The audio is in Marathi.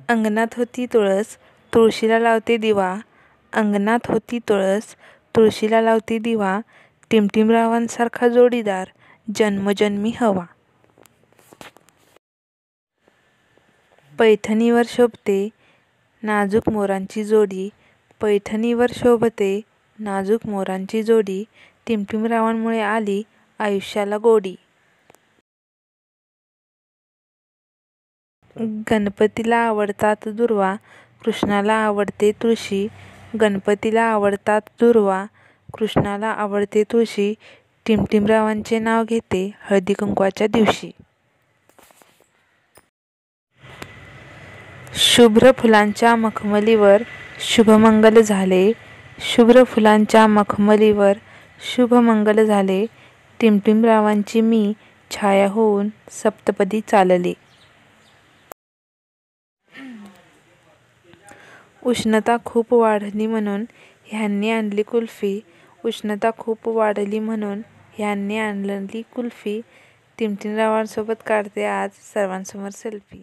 अंगणात होती तुळस, तुळशीला लावते दिवा. अंगणात होती तुळस, तुळशीला लावते दिवा. टिमटिमरावांसारखा जोडीदार जन्मोजन्मी हवा. पैठणीवर शोभते नाजूक मोरांची जोडी. पैठणीवर शोभते नाजूक मोरांची जोडी. टिमटिमरावांमुळे आली आयुष्याला गोडी. गणपतीला आवडतात दुर्वा, कृष्णाला आवडते तुळशी. गणपतीला आवडतात दुर्वा, कृष्णाला आवडते तुळशी. टिमटिमरावांचे नाव घेते हळदीकुंकवाच्या दिवशी. शुभ्र फुलांच्या मखमलीवर शुभमंगल झाले. शुभ्र फुलांच्या मखमलीवर शुभमंगल झाले. टिमटिमरावांची मी छाया होऊन सप्तपदी चालले. उष्णता खूप वाढली म्हणून ह्यांनी आणली कुल्फी. उष्णता खूप वाढली म्हणून ह्यांनी आणली कुल्फी. टिमटिमरावांसोबत काढते आज सर्वांसमोर सेल्फी.